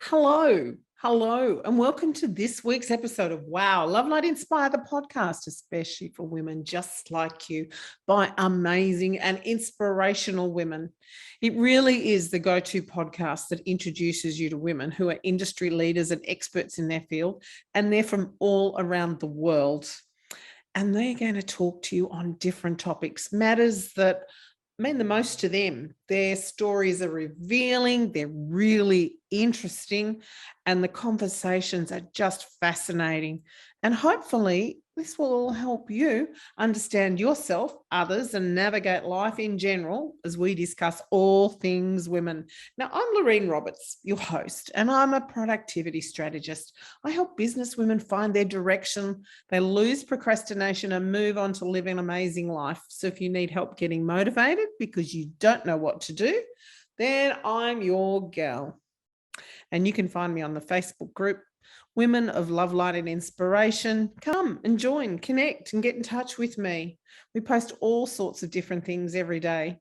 Hello, and welcome to this week's episode of Wow, Love Light Inspire, the podcast, especially for women just like you, by amazing and inspirational women. It really is the go-to podcast that introduces you to women who are industry leaders and experts in their field, and they're from all around the world. And they're going to talk to you on different topics, matters that mean the most to them. Their stories are revealing, they're really interesting, and the conversations are just fascinating. And hopefully, this will all help you understand yourself, others, and navigate life in general as we discuss all things women. Now, I'm Lorraine Roberts, your host, and I'm a productivity strategist. I help business women find their direction, they lose procrastination, and move on to live an amazing life. So if you need help getting motivated because you don't know what to do, then I'm your gal. And you can find me on the Facebook group, Women of Love, Light and Inspiration. Come and join, connect and get in touch with me. We post all sorts of different things every day.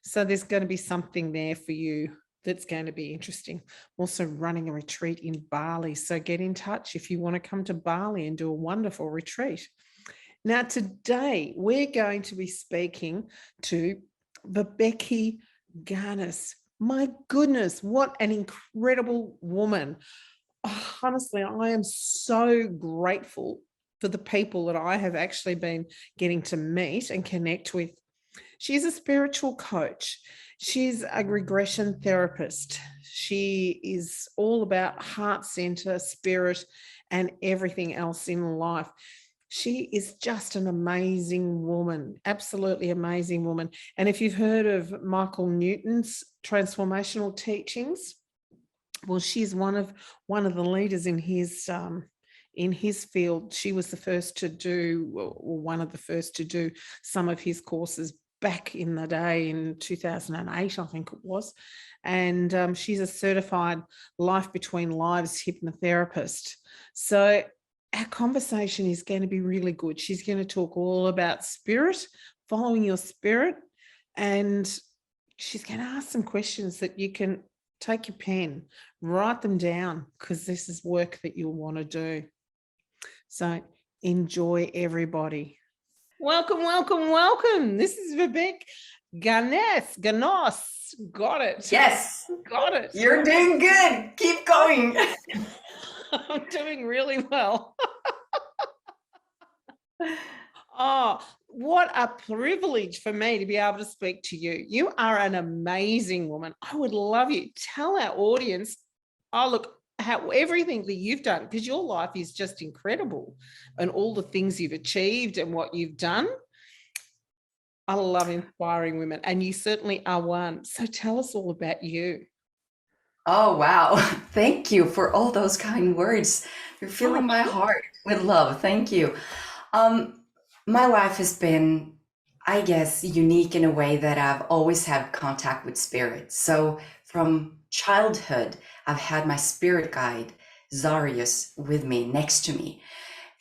So there's going to be something there for you that's going to be interesting. I'm also running a retreat in Bali. So get in touch if you want to come to Bali and do a wonderful retreat. Now, today we're going to be speaking to Vibeke Garnis. My goodness, what an incredible woman. Oh, honestly, I am so grateful for the people that I have actually been getting to meet and connect with. She's a spiritual coach. She's a regression therapist. She is all about heart center, spirit, and everything else in life. She is just an amazing woman, absolutely amazing woman. And if you've heard of Michael Newton's transformational teachings, well, she's one of the leaders in his field. She was the first to do, or one of the first to do some of his courses back in the day in 2008, I think it was. And she's a certified life between lives hypnotherapist. So our conversation is going to be really good. She's going to talk all about spirit, following your spirit, and she's going to ask some questions that you can take your pen, write them down, because this is work that you'll want to do. So enjoy, everybody. Welcome. This is Vibeke Garnis. Got it. Yes. Got it. You're doing good. Keep going. I'm doing really well. Oh, what a privilege for me to be able to speak to you. You are an amazing woman. I would love you. Tell our audience, how everything that you've done, because your life is just incredible, and all the things you've achieved and what you've done. I love inspiring women, and you certainly are one. So tell us all about you. Oh, wow. Thank you for all those kind words. You're filling my heart with love. Thank you. My life has been, I guess, unique in a way that I've always had contact with spirit. So from childhood, I've had my spirit guide, Zarius, with me, next to me.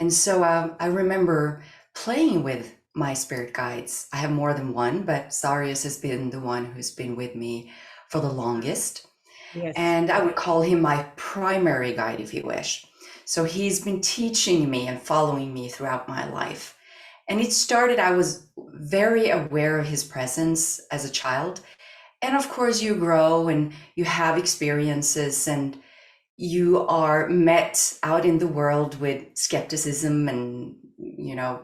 And so I remember playing with my spirit guides. I have more than one, but Zarius has been the one who's been with me for the longest. Yes. And I would call him my primary guide, if you wish. So he's been teaching me and following me throughout my life. And it started, I was very aware of his presence as a child. And of course, you grow and you have experiences and you are met out in the world with skepticism and,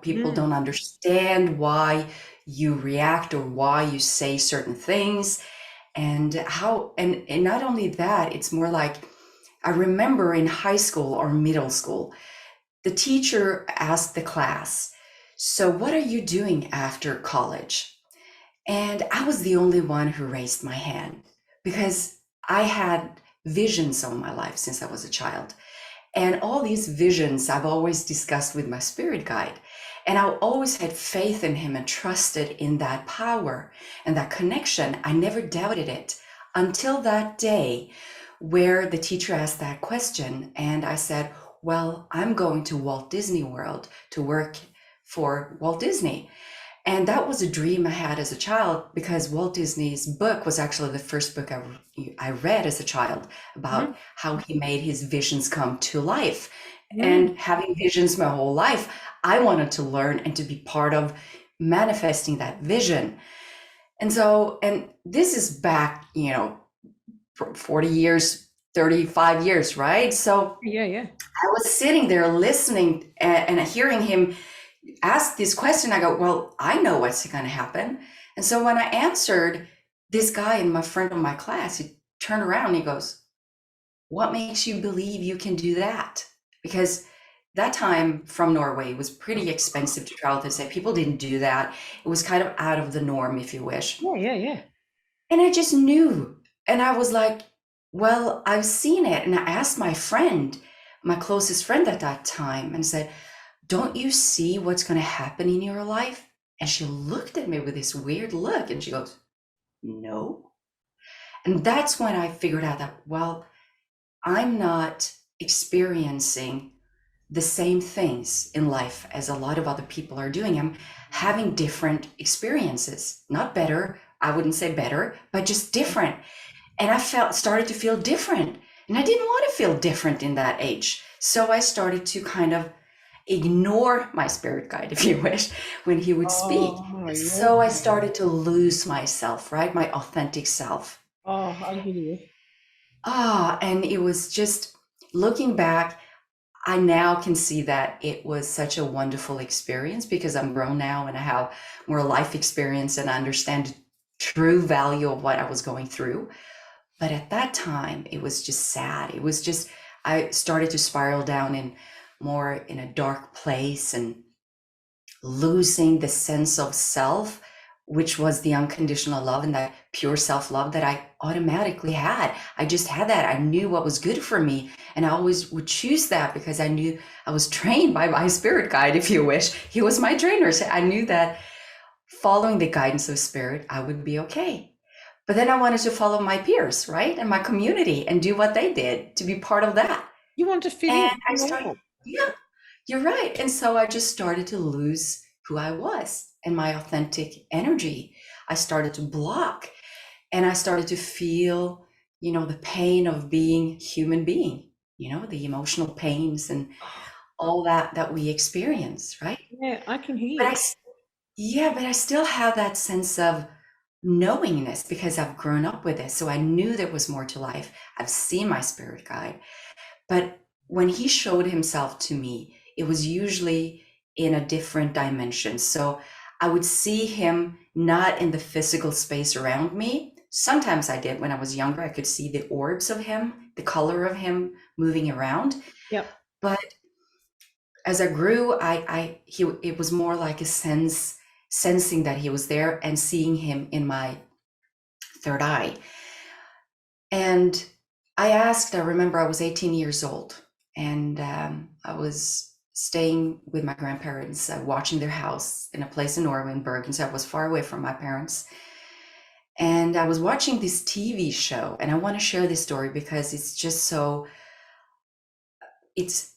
people don't understand why you react or why you say certain things. And not only that, it's more like, I remember in high school or middle school, the teacher asked the class, so what are you doing after college? And I was the only one who raised my hand because I had visions all my life since I was a child. And all these visions I've always discussed with my spirit guide. And I always had faith in him and trusted in that power and that connection. I never doubted it until that day where the teacher asked that question. And I said, well, I'm going to Walt Disney World to work for Walt Disney. And that was a dream I had as a child because Walt Disney's book was actually the first book I read as a child about Mhm. how he made his visions come to life. Mm. And having visions my whole life, I wanted to learn and to be part of manifesting that vision. And so, and this is back, 40 years, 35 years, right? So Yeah, yeah. I was sitting there listening and hearing him ask this question. I go, well, I know what's going to happen. And so when I answered, this guy and my friend in my class, he turned around and he goes, what makes you believe you can do that? Because that time from Norway was pretty expensive to travel to say people didn't do that. It was kind of out of the norm, if you wish. Yeah, yeah, yeah. And I just knew. And I was like, well, I've seen it. And I asked my friend, my closest friend at that time, and said, don't you see what's going to happen in your life? And she looked at me with this weird look and she goes, no. And that's when I figured out that, well, I'm not experiencing the same things in life as a lot of other people are doing. I'm having different experiences, not better. I wouldn't say better, but just different. And I started to feel different. And I didn't want to feel different in that age. So I started to kind of ignore my spirit guide, if you wish, when he would speak. Oh, So I yeah. started to lose myself, right? My authentic self. Oh, I hear you. And it was just looking back, I now can see that it was such a wonderful experience because I'm grown now and I have more life experience and I understand the true value of what I was going through. But at that time, it was just sad. It was just, I started to spiral down in a dark place and losing the sense of self, which was the unconditional love and that pure self-love that I automatically had. I just had that. I knew what was good for me. And I always would choose that because I knew I was trained by my spirit guide, if you wish. He was my trainer. So I knew that following the guidance of spirit, I would be okay. But then I wanted to follow my peers, right? And my community and do what they did to be part of that. You want to fit in. And I started, Wow. yeah, you're right. And so I just started to lose who I was and my authentic energy. I started to block and I started to feel, the pain of being human being, the emotional pains and all that we experience, right? Yeah, I can But hear. yeah, but I still have that sense of knowingness because I've grown up with this. So I knew there was more to life. I've seen my spirit guide. But when he showed himself to me, it was usually in a different dimension. So I would see him not in the physical space around me. Sometimes I did when I was younger. I could see the orbs of him, the color of him moving around. Yep. But as I grew, it was more like a sensing that he was there and seeing him in my third eye. And I remember I was 18 years old and I was staying with my grandparents, watching their house in a place in Norway, in Bergen. So I was far away from my parents. And I was watching this TV show, and I want to share this story because it's just so, it's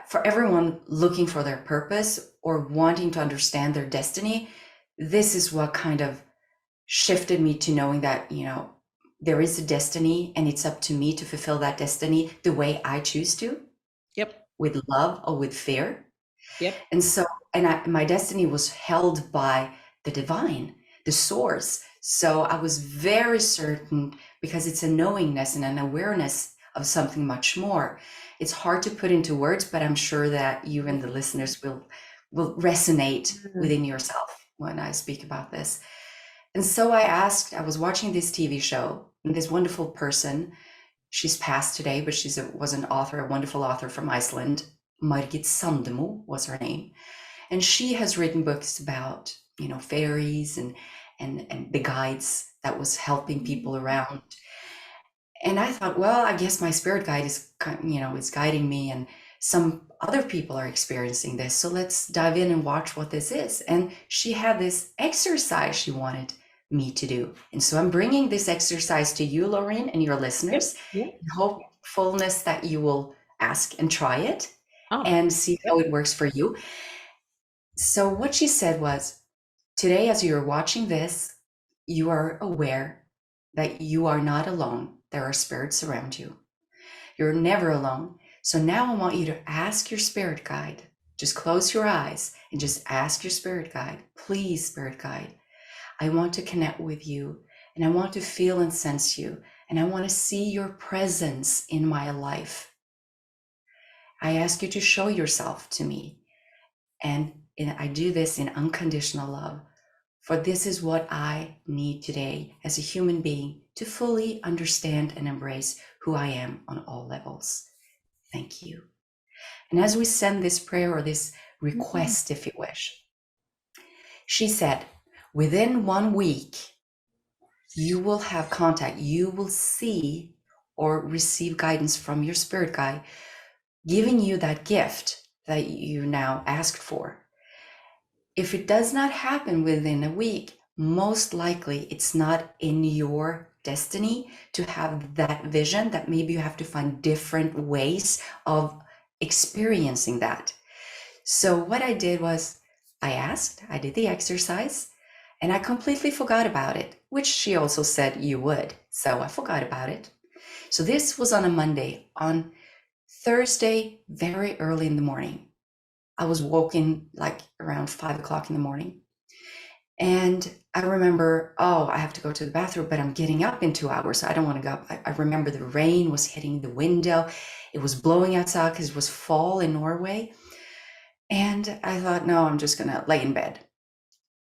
for everyone looking for their purpose or wanting to understand their destiny. This is what kind of shifted me to knowing that, there is a destiny and it's up to me to fulfill that destiny the way I choose to, Yep. with love or with fear. Yep. And so, my destiny was held by the divine, the source. So I was very certain because it's a knowingness and an awareness of something much more. It's hard to put into words, but I'm sure that you and the listeners will resonate Mm. within yourself when I speak about this. And so I was watching this TV show, and this wonderful person, she's passed today, but was an author, a wonderful author from Iceland. Margit Sandemo was her name. And she has written books about, fairies and the guides that was helping people around. And I thought, well, I guess my spirit guide is guiding me and some other people are experiencing this. So let's dive in and watch what this is. And she had this exercise she wanted me to do. And so I'm bringing this exercise to you, Lorraine, and your Yep. listeners, Yep. in hopefulness that you will ask and try it Oh, and see yep. how it works for you. So what she said was, Today, as you're watching this, you are aware that you are not alone. There are spirits around you. You're never alone. So now I want you to ask your spirit guide. Just close your eyes and just ask your spirit guide, please, spirit guide, I want to connect with you and I want to feel and sense you. And I want to see your presence in my life. I ask you to show yourself to me. And I do this in unconditional love. For this is what I need today as a human being to fully understand and embrace who I am on all levels. Thank you. And as we send this prayer or this request, if you wish, she said, within 1 week, you will have contact. You will see or receive guidance from your spirit guide, giving you that gift that you now asked for. If it does not happen within a week, most likely it's not in your destiny to have that vision, that maybe you have to find different ways of experiencing that. So what I did was I did the exercise, and I completely forgot about it, which she also said you would. So I forgot about it. So this was on a Monday. On Thursday, very early in the morning, I was woken like around 5 o'clock in the morning. And I remember, oh, I have to go to the bathroom, but I'm getting up in 2 hours. So I don't want to go up. I remember the rain was hitting the window. It was blowing outside because it was fall in Norway. And I thought, no, I'm just going to lay in bed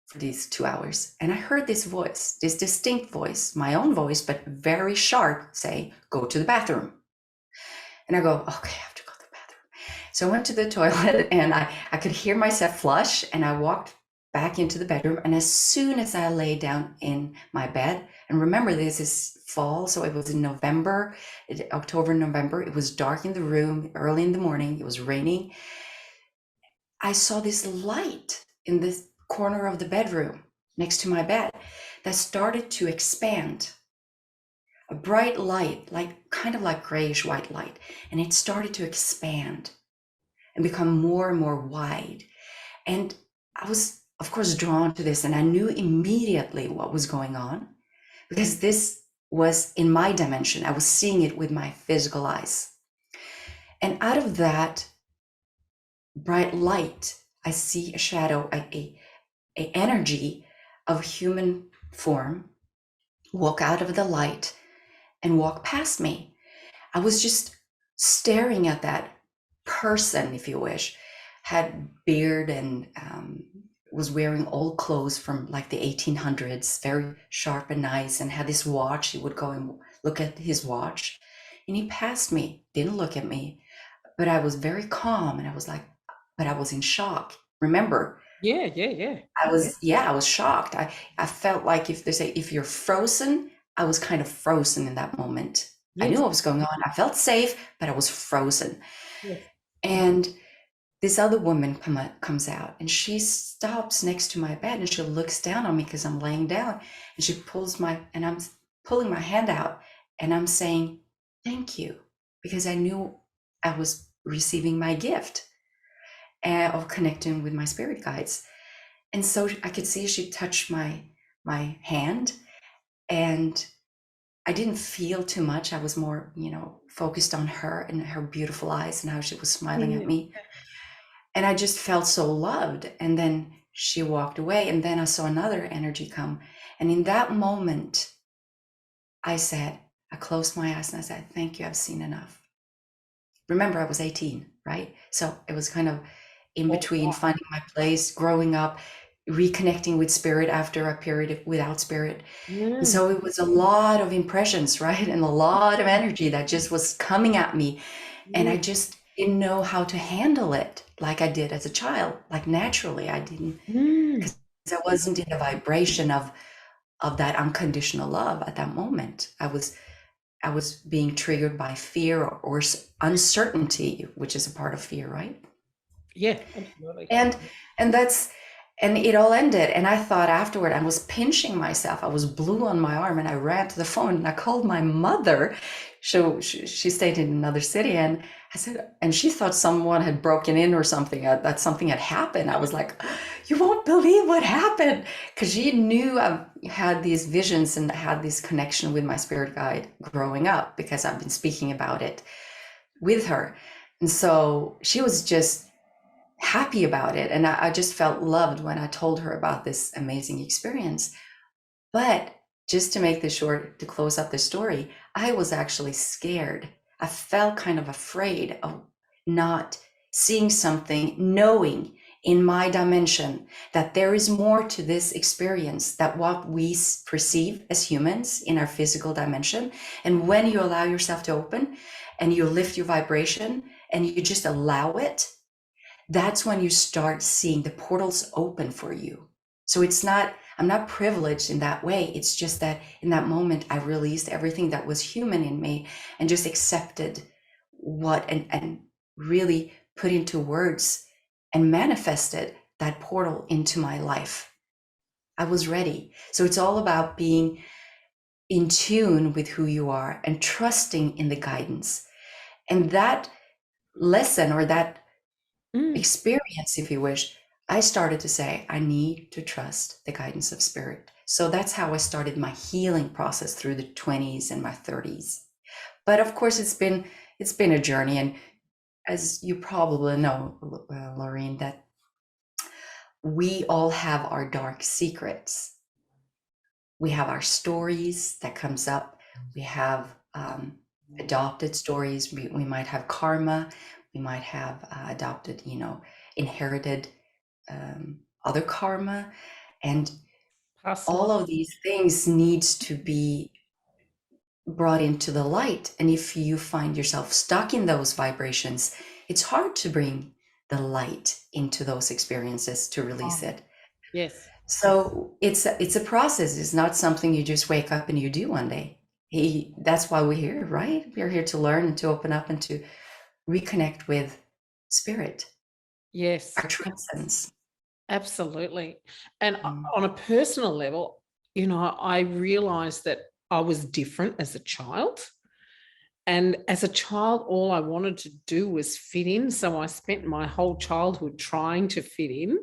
for these 2 hours. And I heard this voice, this distinct voice, my own voice, but very sharp, say, go to the bathroom. And I go, okay, I have to go to the bathroom. So I went to the toilet and I could hear myself flush, and I walked back into the bedroom. And as soon as I lay down in my bed, and remember, this is fall, so it was in November, October, November, it was dark in the room, early in the morning, it was raining. I saw this light in the corner of the bedroom next to my bed that started to expand. A bright light, like kind of like grayish white light, and it started to expand and become more and more wide. And I was, of course, drawn to this, and I knew immediately what was going on because this was in my dimension. I was seeing it with my physical eyes. And out of that bright light, I see a shadow, a energy of human form walk out of the light and walk past me. I was just staring at that person, if you wish, had beard and was wearing old clothes from like the 1800s, very sharp and nice, and had this watch. He would go and look at his watch, and he passed me, didn't look at me, but I was very calm, and I was like, but I was in shock. Remember, Yeah. I was shocked. I felt like if they say, if you're frozen, I was kind of frozen in that moment. I knew Yes. what was going on. I felt safe, but I was frozen. Yes. And this other woman comes out, and she stops next to my bed, and she looks down on me because I'm laying down, and she and I'm pulling my hand out, and I'm saying, thank you, because I knew I was receiving my gift of connecting with my spirit guides. And so I could see she touched my hand, and I didn't feel too much. I was more, focused on her and her beautiful eyes and how she was smiling at Yeah. me. And I just felt so loved. And then she walked away, and then I saw another energy come. And in that moment, I closed my eyes and I said, thank you, I've seen enough. Remember, I was 18, right? So it was kind of in between finding my place, growing up, reconnecting with spirit after a period without spirit. And so it was a lot of impressions, right? And a lot of energy that just was coming at me. And I just didn't know how to handle it like I did as a child, like naturally I didn't, because I wasn't in the vibration of that unconditional love at that moment. I was being triggered by fear or uncertainty, which is a part of fear, right? Yeah, absolutely. And that's And it all ended. And I thought afterward, I was pinching myself. I was blue on my arm, and I ran to the phone and I called my mother. So she stayed in another city, and I said, and she thought someone had broken in or something, that something had happened. I was like, you won't believe what happened. Because she knew I had these visions and had this connection with my spirit guide growing up, because I've been speaking about it with her. And so she was just happy about it. And I just felt loved when I told her about this amazing experience. But just to make this short, to close up the story, I was actually scared. I felt kind of afraid of not seeing something, knowing in my dimension that there is more to this experience that what we perceive as humans in our physical dimension. And when you allow yourself to open and you lift your vibration and you just allow it, that's when you start seeing the portals open for you. So I'm not privileged in that way. It's just that in that moment, I released everything that was human in me and just accepted and really put into words and manifested that portal into my life. I was ready. So it's all about being in tune with who you are and trusting in the guidance. And that lesson, or that experience, if you wish, I started to say, I need to trust the guidance of spirit. So that's how I started my healing process through the 20s and my 30s. But of course, it's been a journey. And as you probably know, Laureen, that we all have our dark secrets. We have our stories that comes up. We have adopted stories. We might have karma. We might have adopted, inherited other karma, and all of these things needs to be brought into the light. And if you find yourself stuck in those vibrations, it's hard to bring the light into those experiences to release it. Yes. So it's a process. It's not something you just wake up and you do one day. That's why we're here, right? We're here to learn and to open up and to reconnect with spirit. Yes. Our true essence. Absolutely. And on a personal level, I realized that I was different as a child. And as a child, all I wanted to do was fit in. So I spent my whole childhood trying to fit in.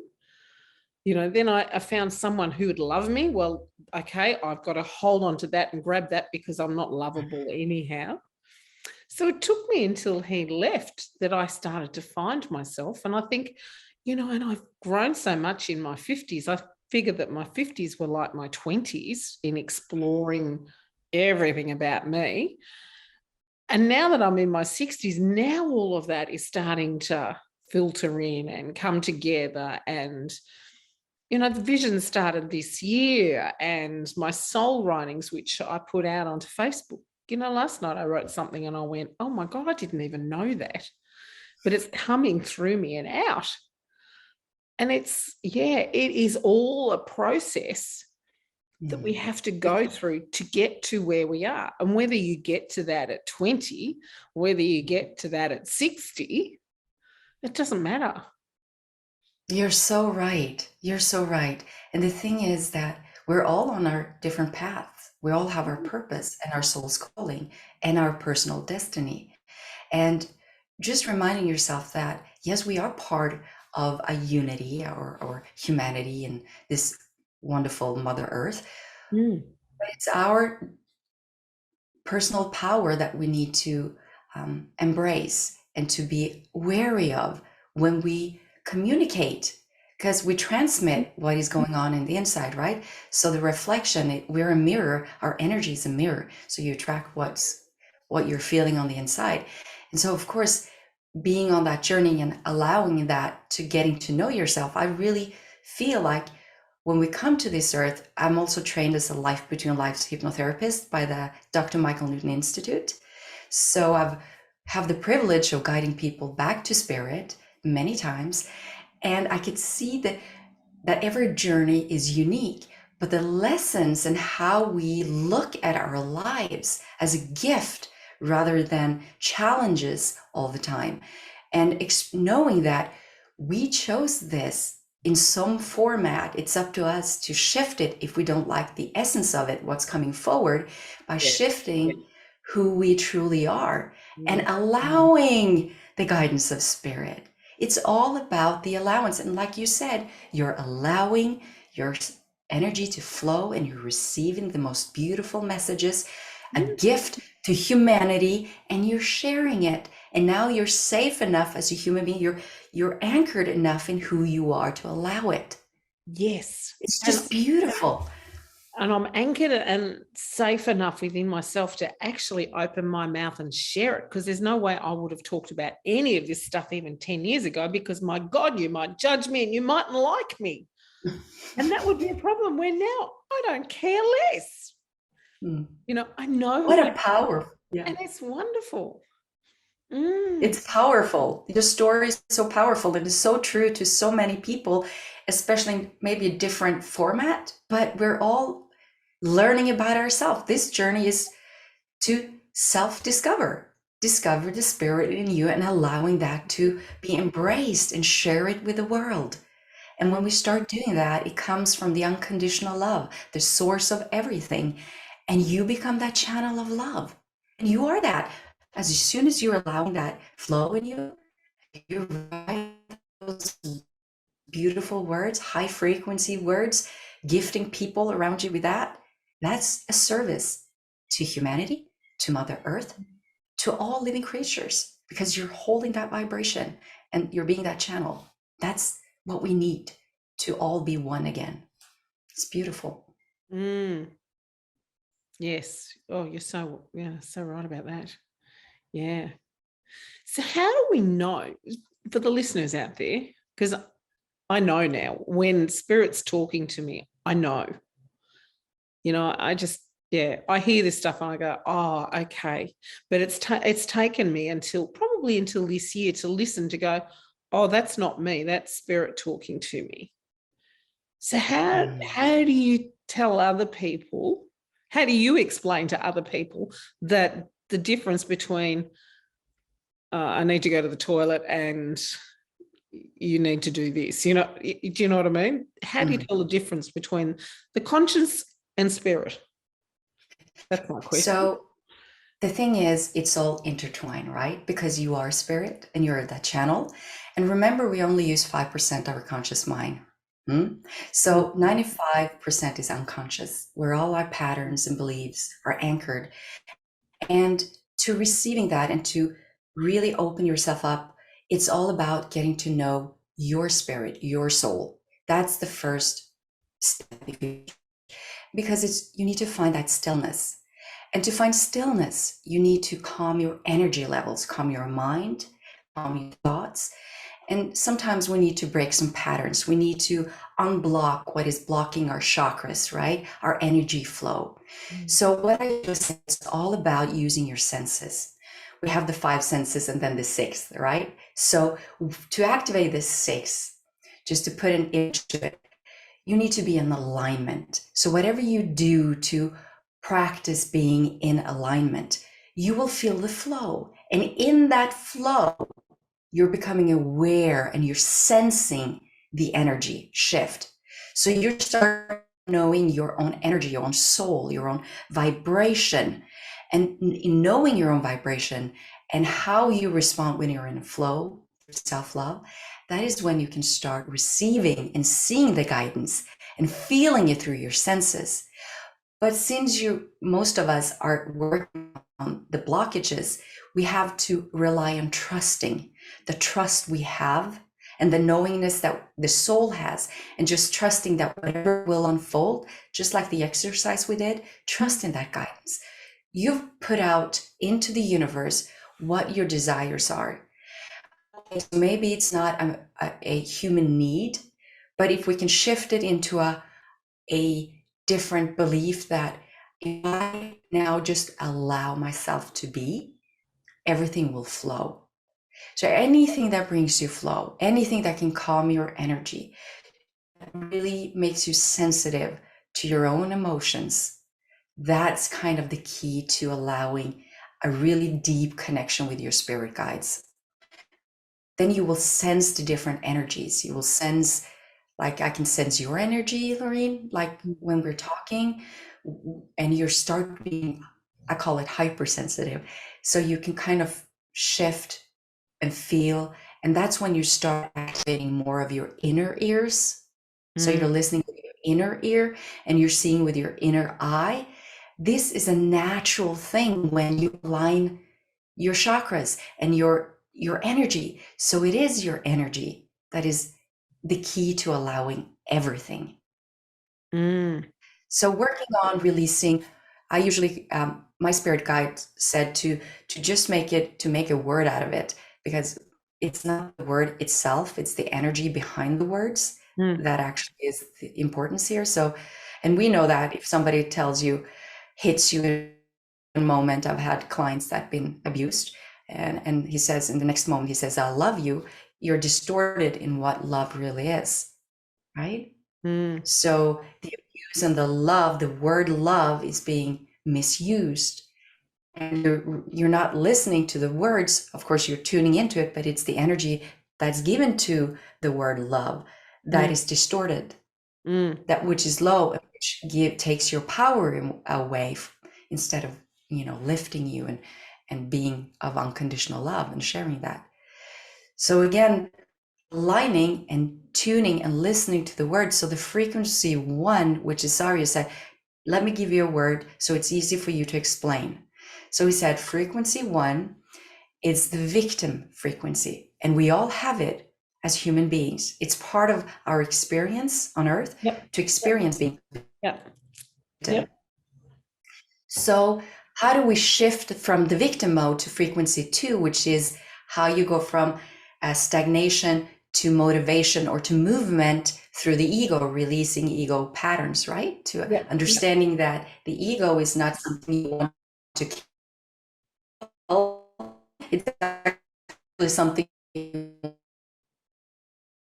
Then I found someone who would love me. Well, okay, I've got to hold on to that and grab that because I'm not lovable anyhow. So it took me until he left that I started to find myself. And I think, and I've grown so much in my 50s. I figured that my 50s were like my 20s in exploring everything about me. And now that I'm in my 60s, now all of that is starting to filter in and come together. And, the vision started this year, and my soul writings, which I put out onto Facebook. Last night I wrote something and I went, oh my God, I didn't even know that. But it's coming through me and out. And it is all a process that we have to go through to get to where we are. And whether you get to that at 20, whether you get to that at 60, it doesn't matter. You're so right. You're so right. And the thing is that we're all on our different paths. We all have our purpose and our soul's calling and our personal destiny. And just reminding yourself that, yes, we are part of a unity or humanity and this wonderful Mother Earth. But it's our personal power that we need to embrace and to be wary of when we communicate, because we transmit what is going on in the inside, right? So the reflection, we're a mirror, our energy is a mirror. So you attract what you're feeling on the inside. And so, of course, being on that journey and allowing that to getting to know yourself, I really feel like when we come to this earth, I'm also trained as a life between lives hypnotherapist by the Dr. Michael Newton Institute. So I've have the privilege of guiding people back to spirit many times. And I could see that every journey is unique, but the lessons and how we look at our lives as a gift rather than challenges all the time. And knowing that we chose this in some format. It's up to us to shift it if we don't like the essence of it, what's coming forward, by Yeah. shifting who we truly are and Mm. allowing the guidance of spirit. It's all about the allowance. And like you said, you're allowing your energy to flow and you're receiving the most beautiful messages, a gift to humanity, and you're sharing it. And now you're safe enough as a human being. You're anchored enough in who you are to allow it. Yes. It's And just beautiful. I'm anchored and safe enough within myself to actually open my mouth and share it, because there's no way I would have talked about any of this stuff even 10 years ago, because my God, you might judge me and you mightn't like me. And that would be a problem, where now I don't care less. Mm. I know What who I a am, power. Yeah. and it's wonderful. It's powerful. The story is so powerful. It is so true to so many people, especially maybe a different format, but we're all learning about ourselves. This journey is to self-discover, discover the spirit in you and allowing that to be embraced and share it with the world. And when we start doing that, it comes from the unconditional love, the source of everything. And you become that channel of love. And you are that. As soon as you're allowing that flow in you, you're writing those beautiful words, high frequency words, gifting people around you with that. That's a service to humanity, to Mother Earth, to all living creatures, because you're holding that vibration and you're being that channel. That's what we need to all be one again. It's beautiful. Yes. Oh, you're so right about that. Yeah. So how do we know, for the listeners out there, because I know now when spirit's talking to me, I know. I just, I hear this stuff and I go, oh, okay. But it's taken me probably until this year to listen, to go, oh, that's not me. That's spirit talking to me. So how do you tell other people, how do you explain to other people that the difference between I need to go to the toilet and you need to do this, do you know what I mean? How do you tell the difference between the conscience and spirit? That's my question. So the thing is, it's all intertwined, right? Because you are spirit and you're that channel. And remember, we only use 5% of our conscious mind. So 95% is unconscious, where all our patterns and beliefs are anchored. And to receiving that and to really open yourself up, it's all about getting to know your spirit, your soul. That's the first step, because you need to find that stillness. And to find stillness, you need to calm your energy levels, calm your mind, calm your thoughts. And sometimes we need to break some patterns. We need to unblock what is blocking our chakras, right? Our energy flow. So what I just said, it's all about using your senses. We have the 5 senses and then the 6th, right? So to activate the 6th, just to put an image to it, you need to be in alignment. So whatever you do to practice being in alignment, you will feel the flow. And in that flow, you're becoming aware and you're sensing the energy shift. So you start knowing your own energy, your own soul, your own vibration. And in knowing your own vibration and how you respond when you're in a flow, self-love, that is when you can start receiving and seeing the guidance and feeling it through your senses. But since most of us are working on the blockages, we have to rely on trusting the trust we have and the knowingness that the soul has, and just trusting that whatever will unfold, just like the exercise we did, trust in that guidance. You've put out into the universe what your desires are. So maybe it's not a human need, but if we can shift it into a different belief that if I now just allow myself to be, everything will flow. So anything that brings you flow, anything that can calm your energy, that really makes you sensitive to your own emotions, that's kind of the key to allowing a really deep connection with your spirit guides. Then you will sense the different energies. You will sense Like I can sense your energy, Lorraine, like when we're talking, and you start being, I call it hypersensitive. So you can kind of shift and feel, and that's when you start activating more of your inner ears. So you're listening with your inner ear and you're seeing with your inner eye. This is a natural thing when you align your chakras and your energy. So it is your energy that is the key to allowing everything. So working on releasing, I usually my spirit guide said to just make a word out of it, because it's not the word itself, it's the energy behind the words that actually is the importance here. So, and we know that if somebody tells you, hits you in a moment, I've had clients that have been abused, and he says in the next moment, he says, I love you, you're distorted in what love really is, right? So the abuse and the love, the word love is being misused. And you're not listening to the words. Of course, you're tuning into it, but it's the energy that's given to the word love that is distorted, that which is low, which takes your power away instead of, lifting you and being of unconditional love and sharing that. So again, aligning and tuning and listening to the words. So the frequency 1, which is Zarya said, let me give you a word so it's easy for you to explain. So he said frequency 1 is the victim frequency, and we all have it as human beings. It's part of our experience on earth to experience being victim. So how do we shift from the victim mode to frequency 2, which is how you go from stagnation to motivation or to movement through the ego, releasing ego patterns, right? To understanding that the ego is not something you want to kill. It's actually something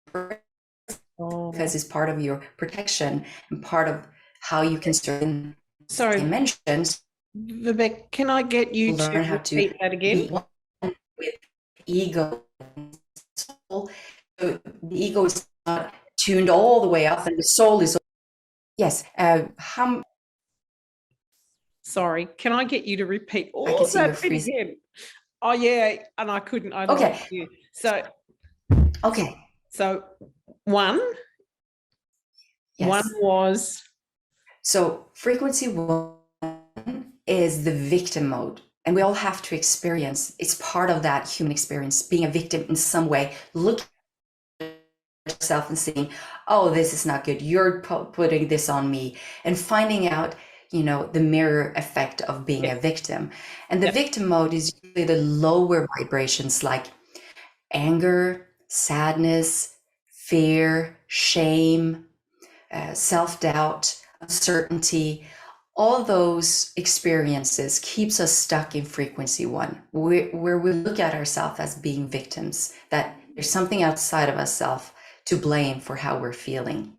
because it's part of your protection and part of how you can certain dimensions. Vivek, can I get you to repeat that again? With ego. So the ego is not tuned all the way up, and the soul is. Yes. Sorry, can I get you to repeat all of that bit again? Oh yeah, and I couldn't. I lost you. So. Okay. So one. Yes. One was. So frequency 1 is the victim mode. And we all have to experience, it's part of that human experience, being a victim in some way, looking at yourself and saying, oh, this is not good. You're putting this on me. And finding out, the mirror effect of being a victim. And the victim mode is usually the lower vibrations like anger, sadness, fear, shame, self-doubt, uncertainty. All those experiences keeps us stuck in frequency 1, where we look at ourselves as being victims, that there's something outside of ourselves to blame for how we're feeling.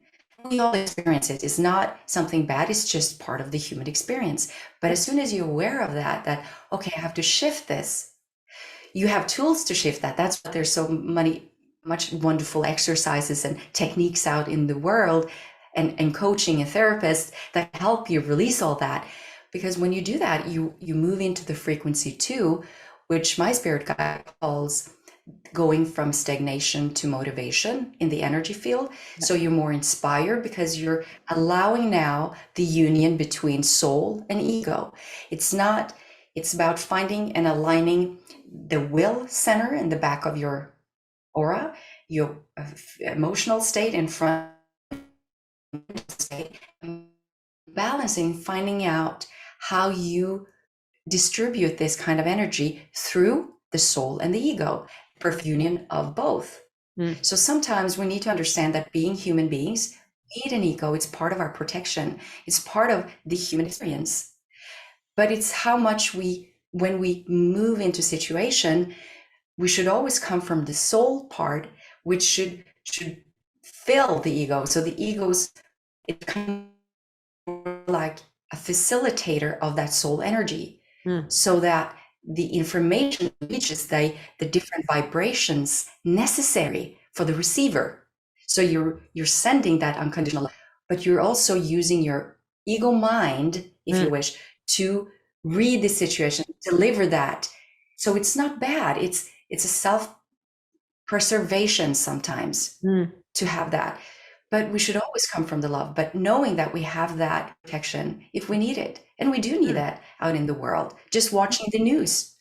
We all experience it. It's not something bad. It's just part of the human experience. But as soon as you're aware of that, okay, I have to shift this. You have tools to shift that. That's why there's so much wonderful exercises and techniques out in the world, and coaching and therapists that help you release all that. Because when you do that, you move into the frequency 2, which my spirit guide calls going from stagnation to motivation in the energy field. So you're more inspired because you're allowing now the union between soul and ego. It's about finding and aligning the will center in the back of your aura, your emotional state in front, state, balancing, finding out how you distribute this kind of energy through the soul and the ego, perfect union of both. So sometimes we need to understand that being human beings, need an ego. It's part of our protection. It's part of the human experience. But it's how much when we move into situation, we should always come from the soul part, which should fill the ego. So the ego's it's kind of like a facilitator of that soul energy, so that the information reaches the different vibrations necessary for the receiver. So you're sending that unconditional love, but you're also using your ego mind, if you wish, to read the situation, deliver that. So it's not bad. It's a self-preservation sometimes to have that. But we should always come from the love, but knowing that we have that protection if we need it. And we do need that out in the world. Just watching the news,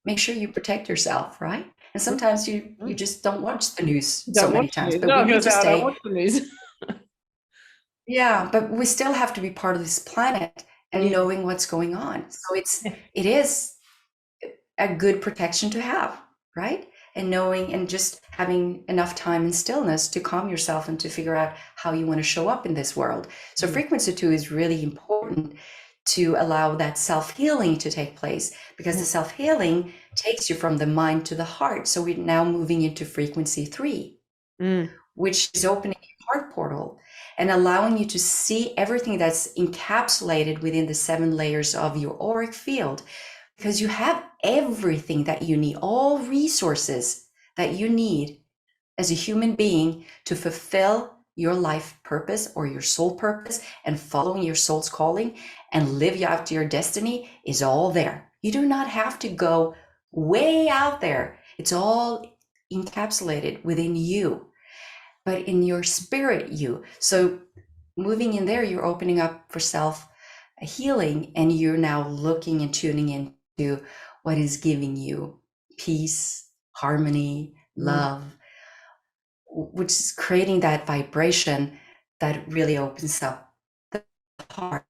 make sure you protect yourself, right? And sometimes you just don't watch the news so many times, but we need to I don't stay. watch the news. Yeah, but we still have to be part of this planet and knowing what's going on. So it is a good protection to have, right? And knowing and just having enough time and stillness to calm yourself and to figure out how you want to show up in this world. So frequency 2 is really important to allow that self-healing to take place, because the self-healing takes you from the mind to the heart. So we're now moving into frequency 3, which is opening your heart portal and allowing you to see everything that's encapsulated within the 7 layers of your auric field, because you have everything that you need, all resources that you need as a human being to fulfill your life purpose or your soul purpose, and following your soul's calling and live out your destiny is all there. You do not have to go way out there. It's all encapsulated within you, but in your spirit you. So moving in there, you're opening up for self healing, and you're now looking and tuning into what is giving you peace, harmony, love, which is creating that vibration that really opens up the heart.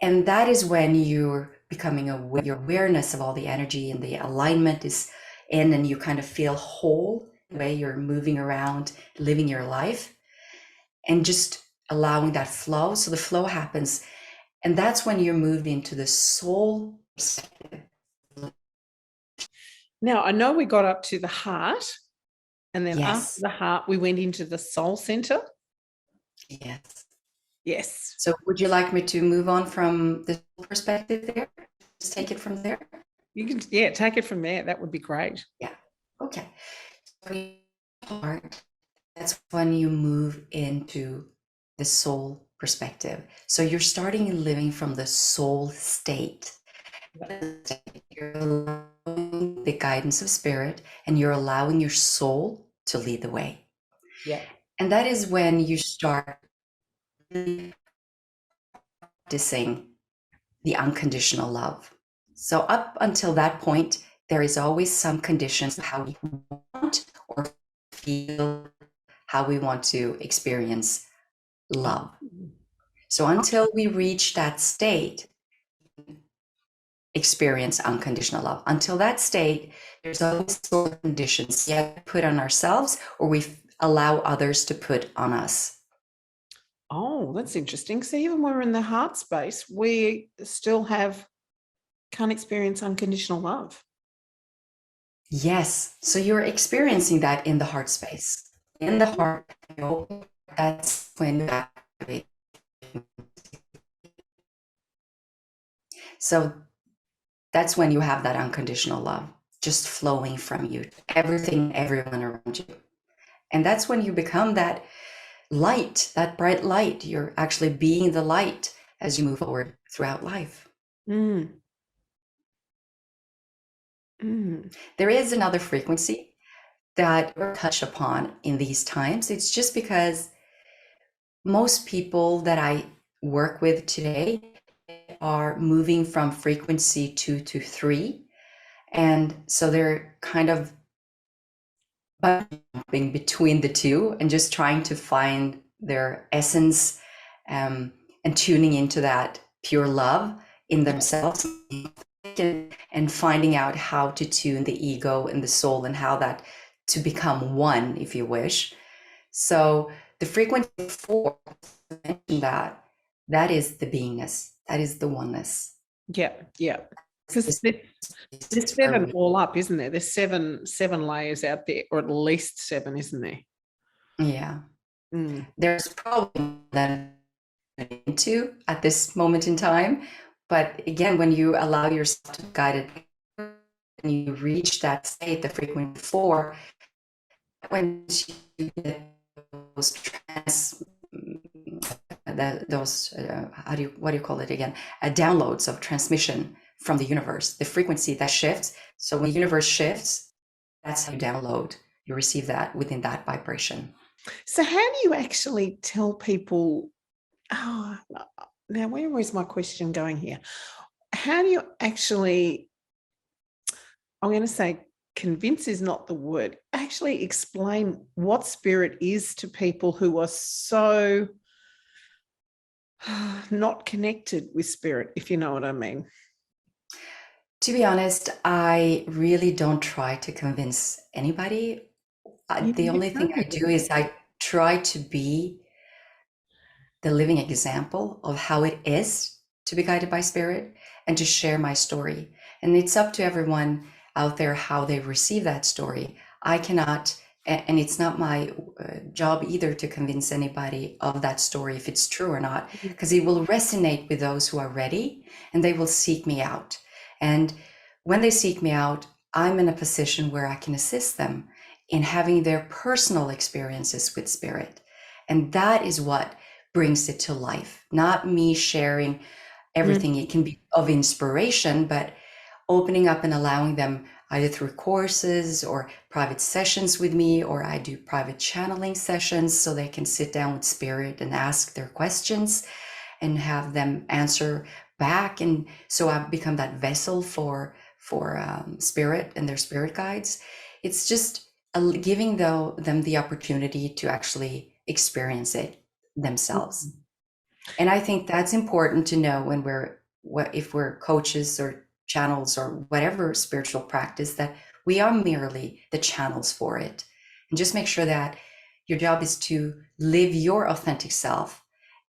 And that is when you're becoming aware, your awareness of all the energy and the alignment is in, and you kind of feel whole the way you're moving around, living your life, and just allowing that flow. So the flow happens, and that's when you're moved into the soul perspective. Now, I know we got up to the heart, and then Yes. after the heart, we went into the soul center. Yes. Yes. So would you like me to move on from the perspective there? Just take it from there? You can, take it from there. That would be great. Yeah. Okay. Heart, that's when you move into the soul perspective. So you're starting living from the soul state. You're allowing the guidance of spirit, and you're allowing your soul to lead the way. Yeah. And that is when you start practicing the unconditional love. So up until that point, there is always some conditions of how we want or feel, how we want to experience love. So until we reach that state, experience unconditional love. Until that state, there's always sort of conditions we put on ourselves, or we allow others to put on us. Oh, that's interesting. So even when we're in the heart space, we still can't experience unconditional love. Yes. So you're experiencing that in the heart space. In the heart, that's when you. So that's when you have that unconditional love just flowing from you, everything, everyone around you. And that's when you become that light, that bright light. You're actually being the light as you move forward throughout life. There is another frequency that we're touched upon in these times. It's just because most people that I work with today are moving from frequency 2 to 3. And so they're kind of bumping between the two and just trying to find their essence, and tuning into that pure love in themselves, and finding out how to tune the ego and the soul, and how that to become one, if you wish. So the frequency 4, that is the beingness, that is the oneness. Yeah. Because there's 7 all up, isn't there? There's seven layers out there, or at least 7, isn't there? Yeah. There's probably that into at this moment in time, but again, when you allow yourself to be guided and you reach that state, the frequency 4, when you get those trans, those what do you call it again? Downloads of transmission from the universe, the frequency that shifts. So when the universe shifts, that's how you download. You receive that within that vibration. So how do you actually tell people, oh, now where is my question going here? How do you actually, I'm going to say convince is not the word, actually explain what spirit is to people who are so not connected with spirit, if you know what I mean? To be honest, I really don't try to convince anybody. The You only thing I don't. do is I try to be the living example of how it is to be guided by spirit and to share my story. And it's up to everyone out there how they receive that story. I cannot, and it's not my job either to convince anybody of that story if it's true or not, because it will resonate with those who are ready and they will seek me out. And when they seek me out, I'm in a position where I can assist them in having their personal experiences with spirit. And that is what brings it to life, not me sharing everything. It can be of inspiration, but opening up and allowing them either through courses or private sessions with me, or I do private channeling sessions so they can sit down with spirit and ask their questions and have them answer back. And so I've become that vessel for spirit and their spirit guides. It's just giving them the opportunity to actually experience it themselves. And I think that's important to know when if we're coaches or channels or whatever spiritual practice, that we are merely the channels for it. And just make sure that your job is to live your authentic self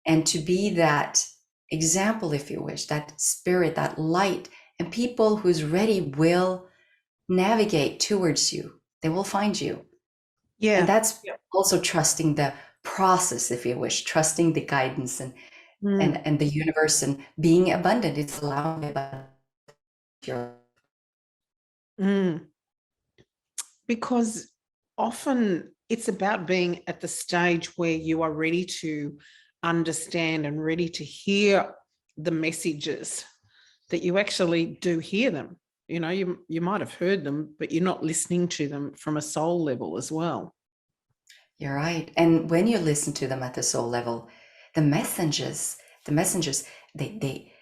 and to be that example, if you wish, that spirit, that light, and people who's ready will navigate towards you. They will find you. And Yeah. that's also trusting the process, if you wish, trusting the guidance and the universe and being abundant. It's allowing abundance. Because often it's about being at the stage where you are ready to understand and ready to hear the messages, that you actually do hear them. You know, you might have heard them, but you're not listening to them from a soul level as well. You're right. And when you listen to them at the soul level, the messengers, they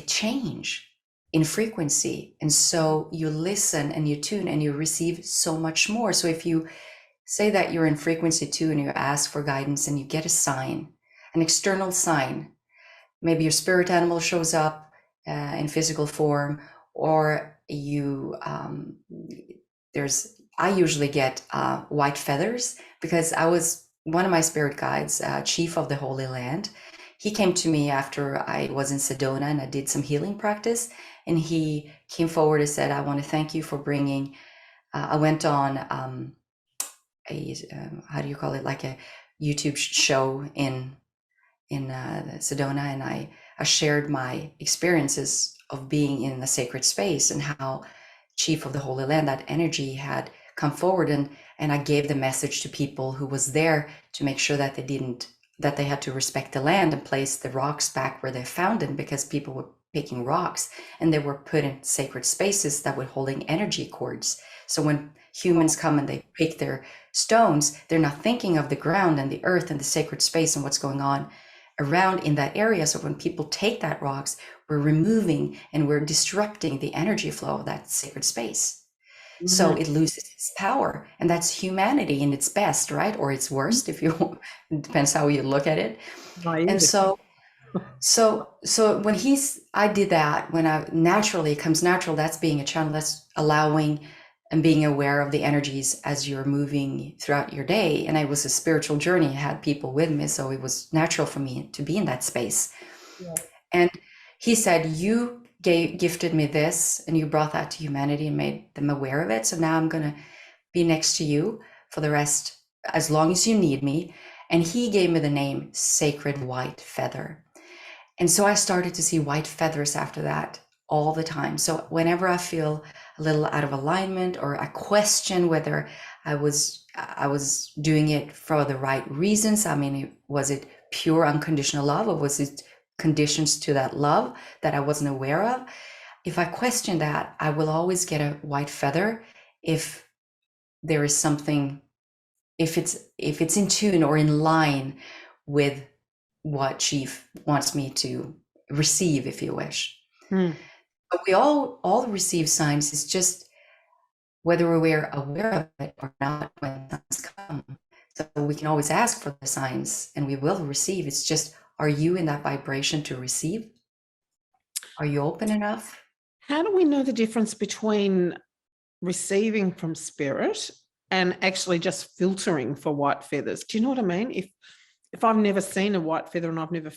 change in frequency. And so you listen and you tune and you receive so much more. So if you say that you're in frequency 2 and you ask for guidance and you get a sign, an external sign, maybe your spirit animal shows up in physical form, or I usually get white feathers, because one of my spirit guides, chief of the Holy Land. He came to me after I was in Sedona and I did some healing practice, and he came forward and said, I want to thank you for bringing, I went on how do you call it, like a YouTube show in Sedona, and I shared my experiences of being in the sacred space and how chief of the Holy Land, that energy had come forward, and I gave the message to people who was there to make sure that they had to respect the land and place the rocks back where they found them, because people were picking rocks and they were put in sacred spaces that were holding energy cords. So when humans come and they pick their stones, they're not thinking of the ground and the earth and the sacred space and what's going on around in that area. So when people take that rocks, we're removing and we're disrupting the energy flow of that sacred space. So it loses its power, and that's humanity in its best, right? Or its worst, if you, it depends how you look at it. And so when I did that, when it comes natural, that's being a channel, that's allowing and being aware of the energies as you're moving throughout your day. And it was a spiritual journey. I had people with me, so it was natural for me to be in that space. Yeah. And he said, you gifted me this, and you brought that to humanity and made them aware of it. So now I'm going to be next to you for the rest, as long as you need me. And he gave me the name Sacred White Feather. And so I started to see white feathers after that all the time. So whenever I feel a little out of alignment, or I question whether I was doing it for the right reasons. I mean, was it pure unconditional love, or was it conditions to that love that I wasn't aware of? If I question that, I will always get a white feather if there is something, if it's in tune or in line with what she wants me to receive, if you wish. Mm. But we all receive signs. It's just whether we're aware of it or not when signs come. So we can always ask for the signs and we will receive. It's just, are you in that vibration to receive? Are you open enough? How do we know the difference between receiving from spirit and actually just filtering for white feathers? Do you know what I mean? If I've never seen a white feather and I've never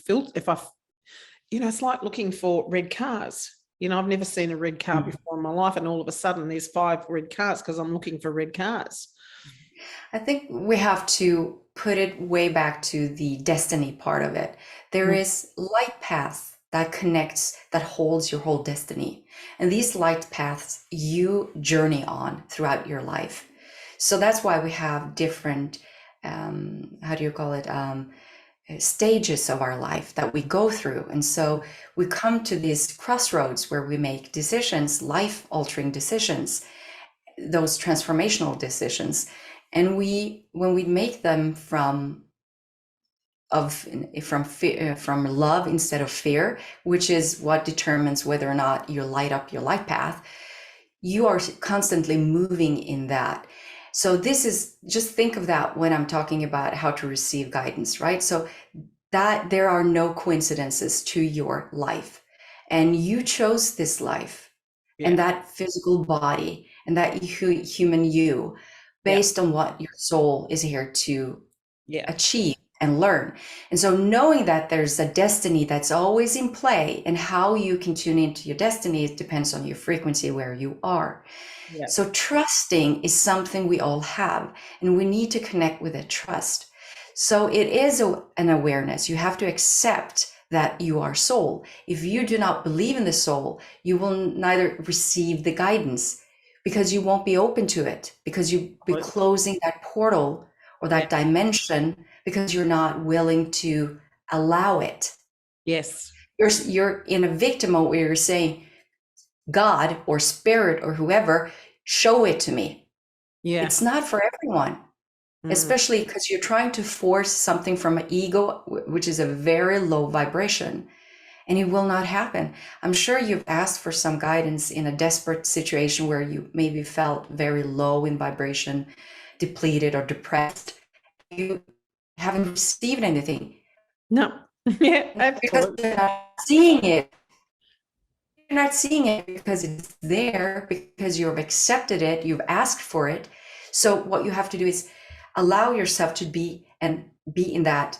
it's like looking for red cars. I've never seen a red car before in my life, and all of a sudden there's 5 red cars because I'm looking for red cars. I think we have to put it way back to the destiny part of it. There is light paths that connects, that holds your whole destiny. And these light paths you journey on throughout your life. So that's why we have different, how do you call it? Stages of our life that we go through. And so we come to these crossroads where we make decisions, life altering decisions, those transformational decisions. And when we make them from love instead of fear, which is what determines whether or not you light up your light path, you are constantly moving in that. So this is, just think of that when I'm talking about how to receive guidance, right? So that there are no coincidences to your life, and you chose this life and that physical body and that human you based on what your soul is here to achieve and learn. And so knowing that there's a destiny that's always in play, and how you can tune into your destiny, it depends on your frequency, where you are. So trusting is something we all have, and we need to connect with that trust. So it is an awareness. You have to accept that you are soul. If you do not believe in the soul, you will neither receive the guidance, because you won't be open to it, because you'll be closing that portal or that dimension, because you're not willing to allow it. Yes. You're in a victim mode where you're saying, God or spirit or whoever, show it to me. Yeah. It's not for everyone, especially because you're trying to force something from an ego, which is a very low vibration, and it will not happen. I'm sure you've asked for some guidance in a desperate situation where you maybe felt very low in vibration, depleted or depressed. You haven't received anything. No. Yeah, because you're not seeing it. You're not seeing it because it's there, because you've accepted it, you've asked for it. So what you have to do is allow yourself to be in that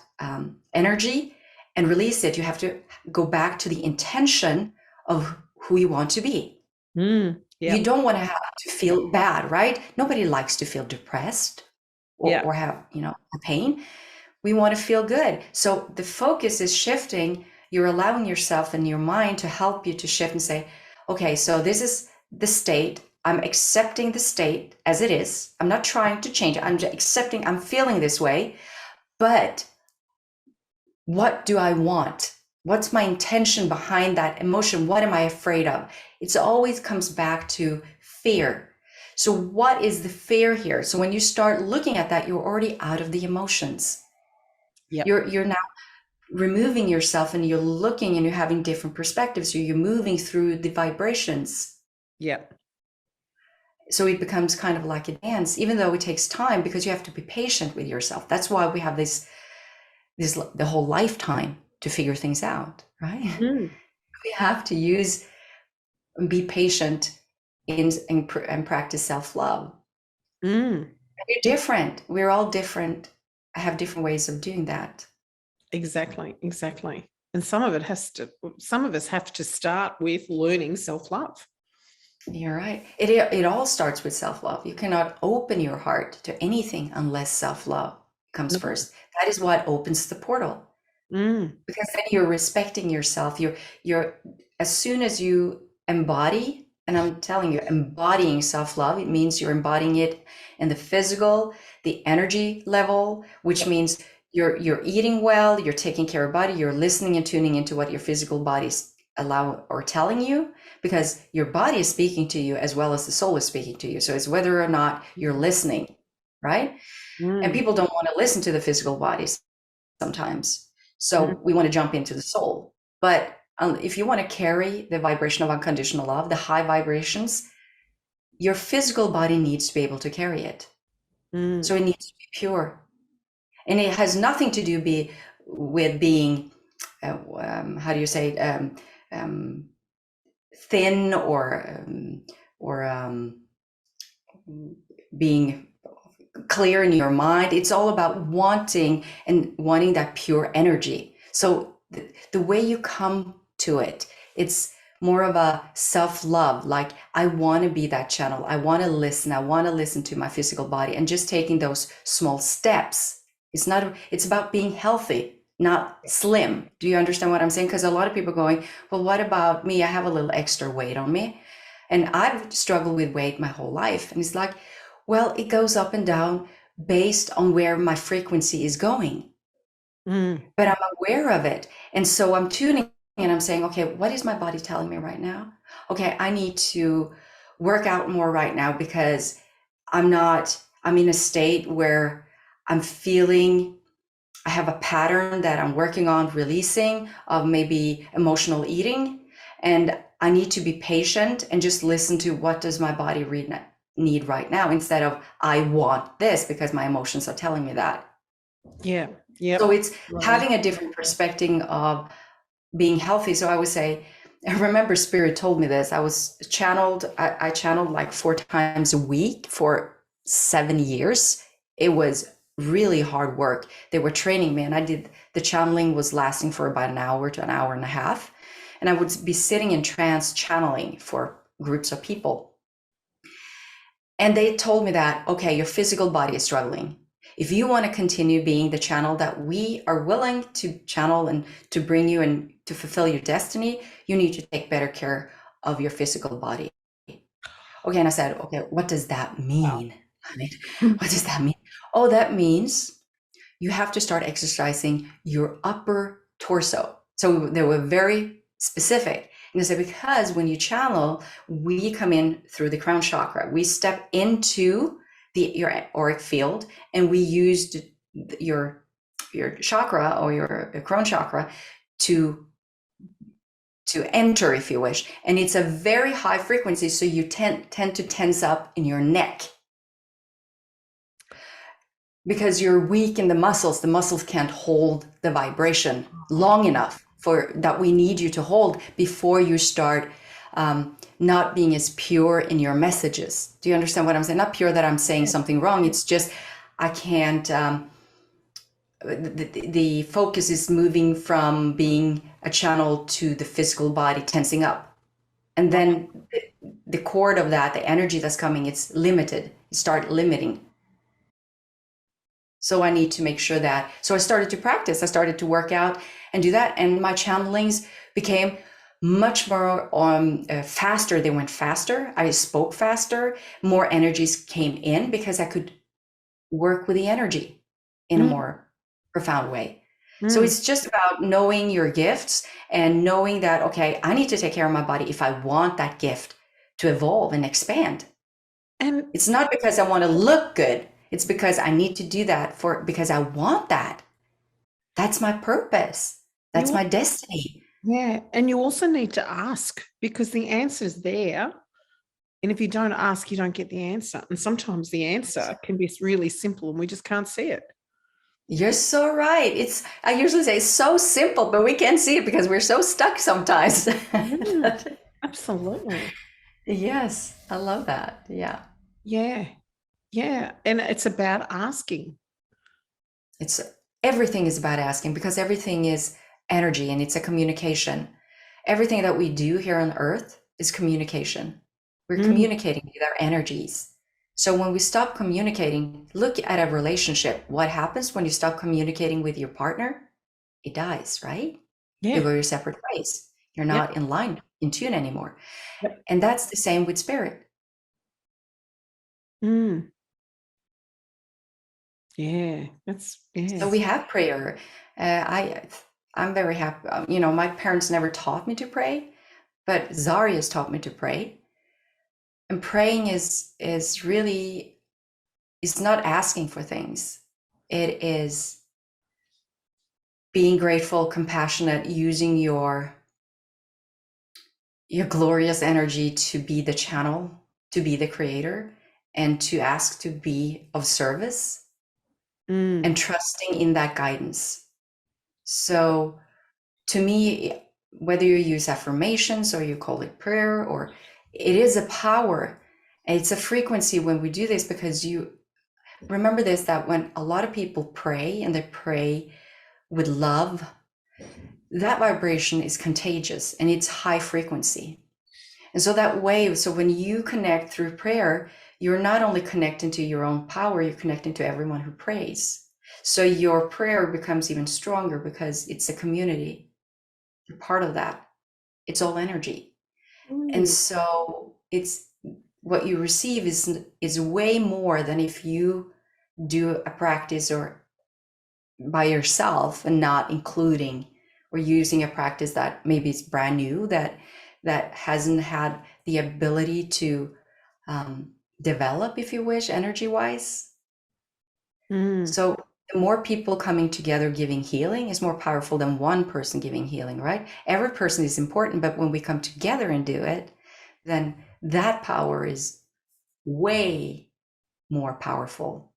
energy and release it. You have to go back to the intention of who you want to be. You don't want to have to feel bad, right? Nobody likes to feel depressed or have, a pain. We want to feel good. So the focus is shifting. You're allowing yourself and your mind to help you to shift and say, okay, so this is the state. I'm accepting the state as it is. I'm not trying to change it. I'm just accepting, I'm feeling this way, but what do I want? What's my intention behind that emotion? What am I afraid of? It always comes back to fear. So what is the fear here? So when you start looking at that, you're already out of the emotions. You're now removing yourself, and you're looking and you're having different perspectives. So you're moving through the vibrations. So it becomes kind of like a dance, even though it takes time, because you have to be patient with yourself. That's why we have the whole lifetime to figure things out, right? We have to use and be patient and practice self-love. You're different. We're all different. I have different ways of doing that. Exactly. And some of us have to start with learning self-love. You're right. It all starts with self-love. You cannot open your heart to anything unless self-love comes first. That is what opens the portal. Because then you're respecting yourself. You're as soon as you embody, and I'm telling you, embodying self-love, it means you're embodying it in the physical, the energy level, which means you're eating well, you're taking care of body, you're listening and tuning into what your physical body's allow or telling you, because your body is speaking to you as well as the soul is speaking to you. So it's whether or not you're listening, right? And Mm, people don't want to listen to the physical bodies sometimes. mm, So we want to jump into the soul. But if you want to carry the vibration of unconditional love, the high vibrations, your physical body needs to be able to carry it. mm. So it needs to be pure. And it has nothing to do with being, how do you say, thin or being clear in your mind. It's all about wanting that pure energy. So the way you come to it, it's more of a self-love. Like, I want to be that channel. I want to listen. I want to listen to my physical body, and just taking those small steps. It's about being healthy, not slim. Do you understand what I'm saying? Because a lot of people are going, well, what about me? I have a little extra weight on me. And I've struggled with weight my whole life. And it's like, well, it goes up and down based on where my frequency is going, but I'm aware of it. And so I'm tuning and I'm saying, okay, what is my body telling me right now? Okay, I need to work out more right now because I'm in a state where I'm feeling I have a pattern that I'm working on releasing of maybe emotional eating. And I need to be patient and just listen to what does my body need right now, instead of I want this because my emotions are telling me that. Yeah. Yeah. So it's having a different perspective of being healthy. So I would say, I remember Spirit told me this. I channeled like 4 times a week for 7 years. It was really hard work. They were training me, and the channeling was lasting for about an hour to an hour and a half. And I would be sitting in trance channeling for groups of people. And they told me that, okay, your physical body is struggling. If you want to continue being the channel that we are willing to channel and to bring you and to fulfill your destiny, you need to take better care of your physical body. Okay, and I said, okay, what does that mean? I mean, what does that mean? Oh, that means you have to start exercising your upper torso. So they were very specific. And they said, because when you channel, we come in through the crown chakra. We step into your auric field, and we used your chakra or your crown chakra to enter, if you wish. And it's a very high frequency, so you tend to tense up in your neck because you're weak in the muscles. The muscles can't hold the vibration long enough for that we need you to hold before you start not being as pure in your messages. Do you understand what I'm saying? Not pure that I'm saying something wrong. It's just I can't. The focus is moving from being a channel to the physical body tensing up, and then the cord of that, the energy that's coming, it's limited. You start limiting. So I need to make sure that. So I started to practice. I started to work out and do that, and my channelings became much more faster. They went faster. I spoke faster. More energies came in because I could work with the energy in a more profound way. So it's just about knowing your gifts and knowing that, okay, I need to take care of my body if I want that gift to evolve and expand. And It's not because I want to look good. It's because I need to do that because I want that. That's my purpose. That's my destiny. yeah, and you also need to ask, because the answer's there. And if you don't ask, you don't get the answer. And sometimes the answer can be really simple and we just can't see it. You're so right. I usually say it's so simple, but we can't see it because we're so stuck sometimes. Absolutely. Yes, I love that. Yeah. Yeah. Yeah. And it's about asking. Everything is about asking, because everything is energy and it's a communication. Everything that we do here on earth is communication. We're communicating with our energies. So when we stop communicating, look at a relationship. What happens when you stop communicating with your partner? It dies, right? Yeah. You go your separate ways. You're not in line in tune anymore. Yep. And that's the same with spirit. Mm. Yeah, that's, yeah. So we have prayer. I'm very happy. You know, my parents never taught me to pray, but Zaria's taught me to pray. And praying is really, it's not asking for things. It is being grateful, compassionate, using your glorious energy to be the channel, to be the creator, and to ask to be of service, and trusting in that guidance. So to me, whether you use affirmations or you call it prayer, or it is a power, it's a frequency when we do this, because you remember this, that when a lot of people pray and they pray with love, that vibration is contagious and it's high frequency. And so that wave, so when you connect through prayer, you're not only connecting to your own power, you're connecting to everyone who prays. So your prayer becomes even stronger because it's a community. You're part of that. It's all energy. And so it's what you receive is way more than if you do a practice or by yourself and not including or using a practice that maybe is brand new, that hasn't had the ability to develop, if you wish, energy wise. So the more people coming together giving healing is more powerful than one person giving healing, right? Every person is important, but when we come together and do it, then that power is way more powerful.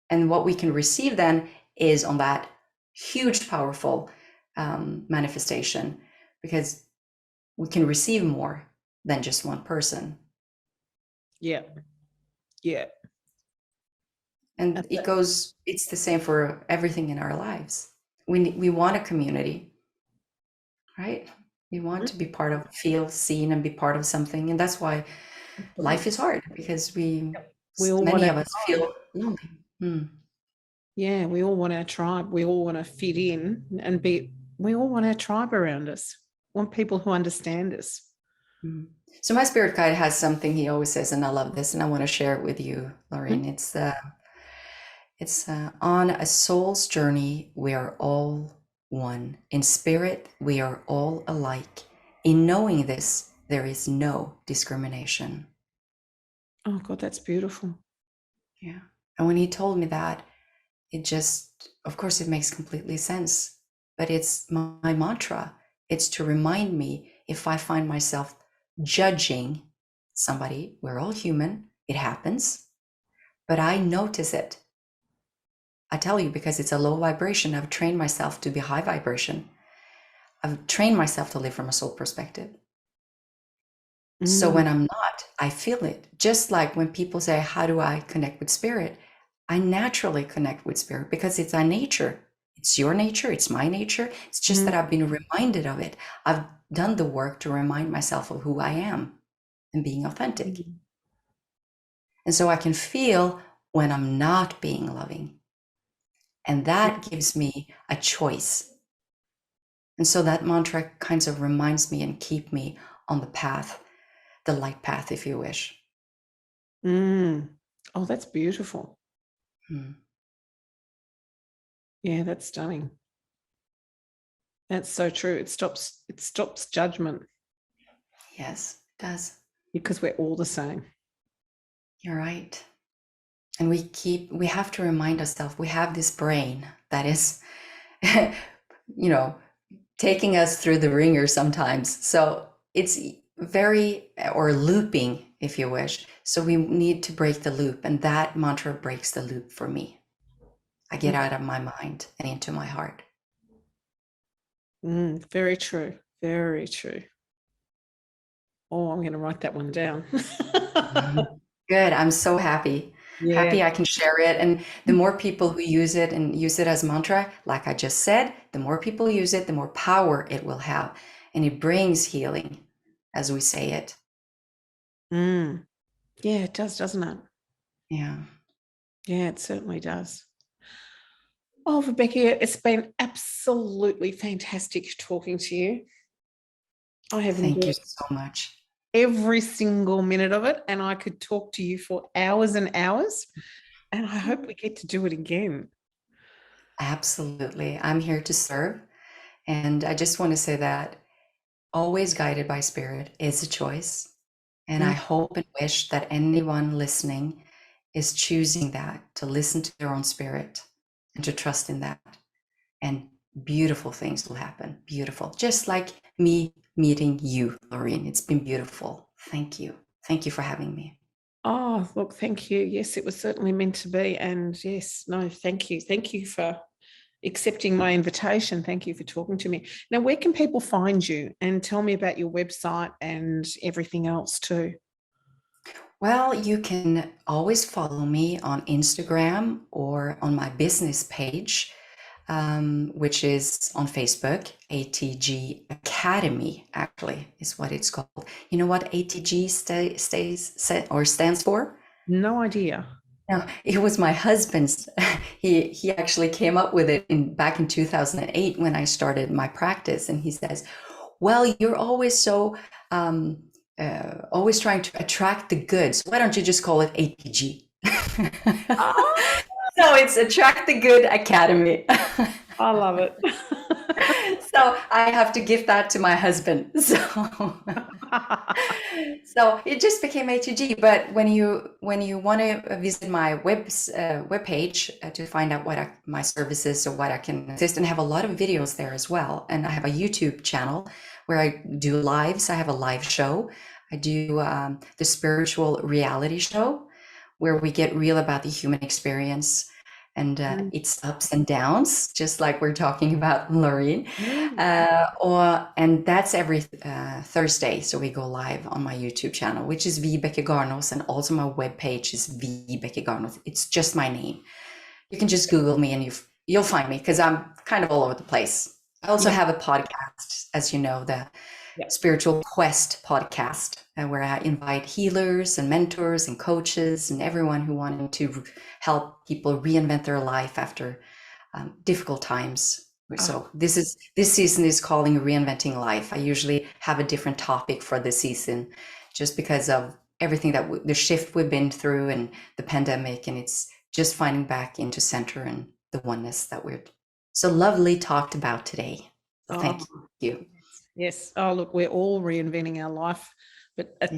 And what we can receive then is on that huge, powerful manifestation, because we can receive more than just one person. Yeah. Yeah. And it's the same for everything in our lives. We want a community, right? We want to be part of, feel seen and be part of something. And that's why life is hard, because many of us feel lonely. Yeah, we all want our tribe. We all want to fit in and we all want our tribe around us. We want people who understand us. So my spirit guide has something he always says, and I love this, and I want to share it with you, Lorraine. It's on a soul's journey, we are all one. In spirit, we are all alike. In knowing this, there is no discrimination. Oh God, that's beautiful. Yeah. And when he told me that, it just, of course, it makes completely sense. But it's my mantra. It's to remind me, if I find myself judging somebody, we're all human, it happens, but I notice it. I tell you, because it's a low vibration. I've trained myself to be high vibration. I've trained myself to live from a soul perspective. So when I'm not, I feel it. Just like when people say, how do I connect with spirit? I naturally connect with spirit because it's our nature. It's your nature. It's my nature. It's just that I've been reminded of it. I've done the work to remind myself of who I am and being authentic. And so I can feel when I'm not being loving. And that gives me a choice. And so that mantra kind of reminds me and keep me on the path, the light path, if you wish. Oh, that's beautiful. Yeah, that's stunning. That's so true. It stops judgment. Yes, it does. Because we're all the same. You're right. And we have to remind ourselves, we have this brain that is, taking us through the ringer sometimes. So it's or looping, if you wish. So we need to break the loop. And that mantra breaks the loop for me. I get out of my mind and into my heart. Very true. Very true. Oh, I'm going to write that one down. Good. I'm so happy. Yeah. Happy I can share it. And the more people who use it and use it as mantra, like I just said, the more people use it, the more power it will have. And it brings healing, as we say it. Yeah, it does, doesn't it? Yeah. Yeah, it certainly does. Oh, Rebecca, it's been absolutely fantastic talking to you. I have Thank you enjoyed so much. every single minute of it, and I could talk to you for hours and hours. And I hope we get to do it again. Absolutely. I'm here to serve. And I just want to say that always guided by spirit is a choice. And I Mm. hope and wish that anyone listening is choosing that, to listen to their own spirit and to trust in that. And beautiful things will happen. Beautiful. Just like me meeting you, Laureen. It's been beautiful. Thank you. Thank you for having me. Oh, look, thank you. Yes, it was certainly meant to be. And yes, no, thank you. Thank you for accepting my invitation. Thank you for talking to me. Now, where can people find you? And tell me about your website and everything else too. Well, you can always follow me on Instagram or on my business page, which is on Facebook. ATG Academy, actually, is what it's called. You know what ATG stands for? No idea. No, it was my husband's. He actually came up with it back in 2008 when I started my practice, and he says, "Well, you're always so always trying to attract the good. So why don't you just call it ATG?" Oh, So it's Attract the Good Academy. I love it. So I have to give that to my husband. So it just became ATG. But when you want to visit my web page to find out my services or what I can assist, and I have a lot of videos there as well. And I have a YouTube channel where I do lives. I have a live show. I do the spiritual reality show where we get real about the human experience and its ups and downs, just like we're talking about, Lorraine. And that's every Thursday. So we go live on my YouTube channel, which is Vibeke Garnos, and also my webpage is Vibeke Garnos. It's just my name. You can just Google me and you'll find me because I'm kind of all over the place. I also have a podcast, as you know, the Spiritual Quest podcast, where I invite healers and mentors and coaches and everyone who wanted to help people reinvent their life after difficult times. So this season is calling Reinventing Life. I usually have a different topic for this season, just because of everything that the shift we've been through and the pandemic, and it's just finding back into center and the oneness that we're so lovely talked about today. So thank you. Yes. Oh, look, we're all reinventing our life, but at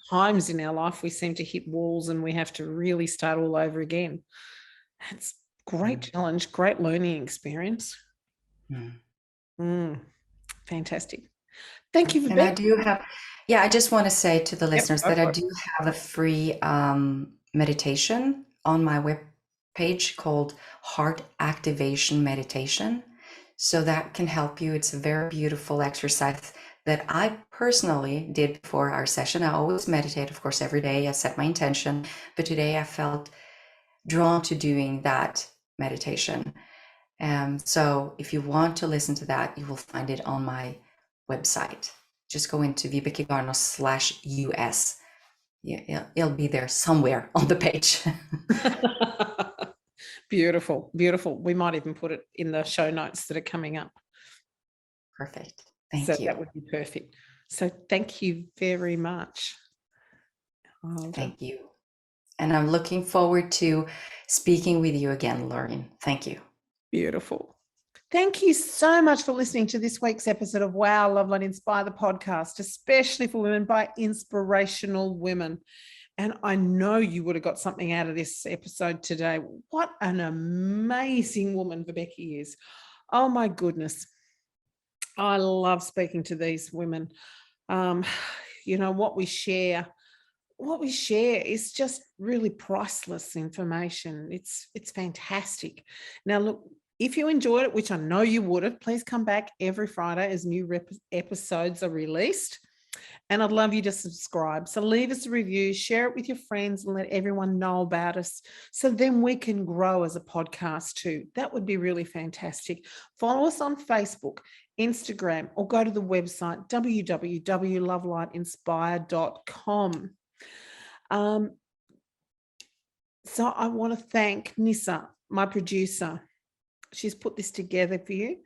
times in our life, we seem to hit walls and we have to really start all over again. That's great challenge, great learning experience. Fantastic. Thank you for And I do have, I just want to say to the listeners that I do have a free meditation on my web page called Heart Activation Meditation. So that can help you. It's a very beautiful exercise that I personally did before our session. I always meditate, of course, every day. I set my intention, but today I felt drawn to doing that meditation. So if you want to listen to that, you will find it on my website. Just go into vibekegarnos.us. Yeah, it'll be there somewhere on the page. Beautiful, beautiful. We might even put it in the show notes that are coming up. Perfect. Thank you. That would be perfect. So thank you very much. Thank you. And I'm looking forward to speaking with you again, Lauren. Thank you. Beautiful. Thank you so much for listening to this week's episode of Wow, Love, Light, Inspire, the podcast, especially for women by inspirational women. And I know you would have got something out of this episode today. What an amazing woman Vibeke is. Oh my goodness. I love speaking to these women. What we share is just really priceless information. It's fantastic. Now, look, if you enjoyed it, which I know you would have, please come back every Friday as new episodes are released. And I'd love you to subscribe. So leave us a review, share it with your friends, and let everyone know about us. So then we can grow as a podcast too. That would be really fantastic. Follow us on Facebook, Instagram, or go to the website www.lovelighinspire.com. So I want to thank Nissa, my producer. She's put this together for you.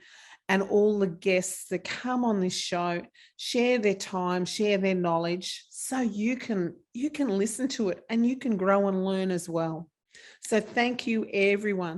and all the guests that come on this show share their time, share their knowledge, so you can listen to it and you can grow and learn as well. So thank you, everyone.